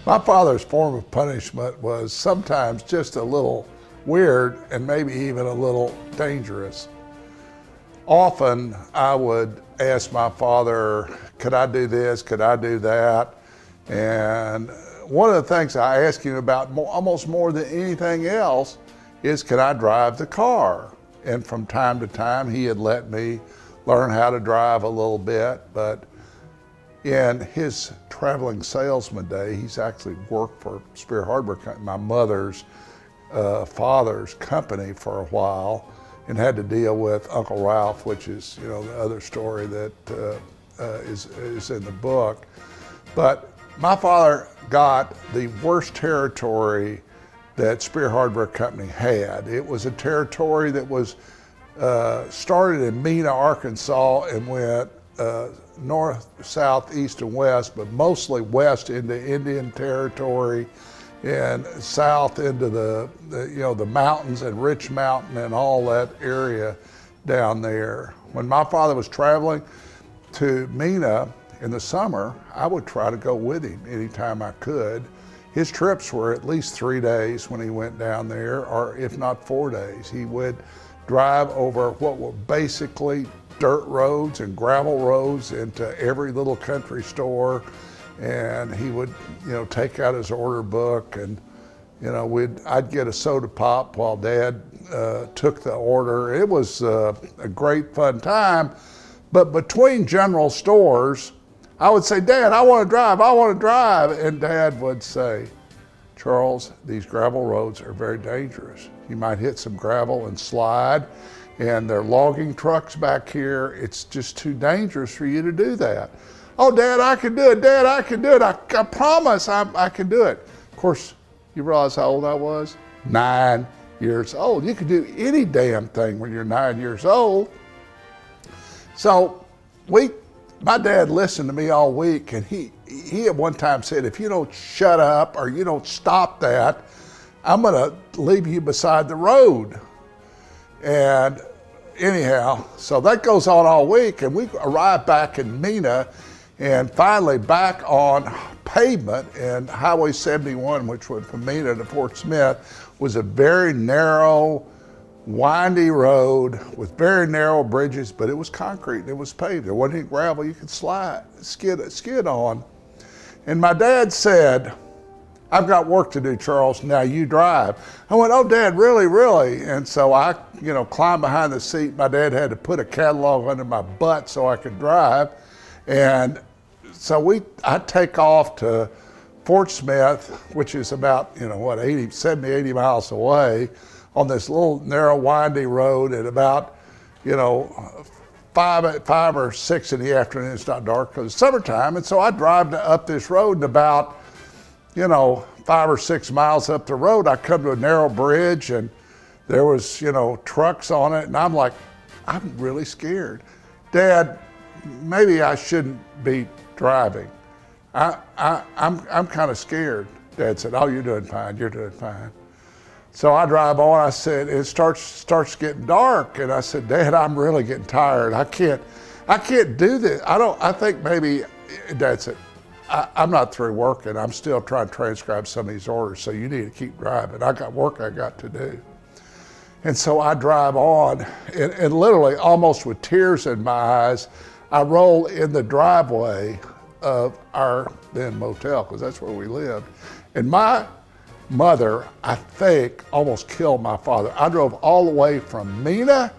My father's form of punishment was sometimes just a little weird and maybe even a little dangerous. Often I would ask my father, could I do this, could I do that? And one of the things I asked him about almost more than anything else is, can I drive the car? And from time to time he had let me learn how to drive a little bit, but in his traveling salesman day, he's actually worked for Spear Hardware Company, my mother's father's company, for a while, and had to deal with Uncle Ralph, which is, you know, the other story that is in the book. But my father got the worst territory that Spear Hardware Company had. It was a territory that was started in Mena, Arkansas, and went north, south, east, and west, but mostly west into Indian Territory and south into the mountains and Rich Mountain and all that area down there. When my father was traveling to Mena in the summer, I would try to go with him anytime I could. His trips were at least 3 days when he went down there, or if not 4 days. He would drive over what were basically dirt roads and gravel roads into every little country store, and he would, you know, take out his order book, and, you know, I'd get a soda pop while Dad took the order. It was a great fun time. But between general stores, I would say, Dad, I want to drive, I want to drive. And Dad would say, Charles, these gravel roads are very dangerous. You might hit some gravel and slide, and there are logging trucks back here. It's just too dangerous for you to do that. Oh, Dad, I can do it. Dad, I can do it. I promise I can do it. Of course, you realize how old I was? 9 years old. You can do any damn thing when you're 9 years old. So my dad listened to me all week, and he at one time said, if you don't shut up or you don't stop that, I'm gonna leave you beside the road. And anyhow, so that goes on all week, and we arrived back in Mena, and finally back on pavement, and Highway 71, which went from Mena to Fort Smith, was a very narrow, windy road with very narrow bridges, but it was concrete and it was paved. There wasn't any gravel you could skid on. And my dad said, I've got work to do, Charles, now you drive. I went, oh, Dad, really, really? And so I, you know, climbed behind the seat. My dad had to put a catalog under my butt so I could drive. And so I'd take off to Fort Smith, which is about, you know, what, 70, 80 miles away, on this little narrow, windy road at about, you know, 5 or 6 in the afternoon. It's not dark because it's summertime. And so I drive up this road, and about, you know, 5 or 6 miles up the road, I come to a narrow bridge, and there was, you know, trucks on it, and I'm like, I'm really scared. Dad, maybe I shouldn't be driving. I'm kind of scared. Dad said, oh, you're doing fine, you're doing fine. So I drive on, I said, it starts getting dark, and I said, Dad, I'm really getting tired. I can't do this. I think maybe, Dad said, I'm not through working. I'm still trying to transcribe some of these orders, so you need to keep driving. I got work I got to do. And so I drive on, and literally almost with tears in my eyes, I roll in the driveway of our then motel, because that's where we lived. And my mother, I think, almost killed my father. I drove all the way from Mena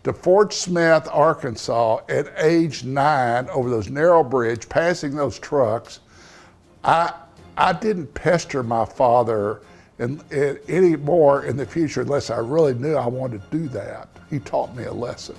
to Fort Smith, Arkansas at age 9 over those narrow bridge, passing those trucks. I didn't pester my father any more in the future unless I really knew I wanted to do that. He taught me a lesson.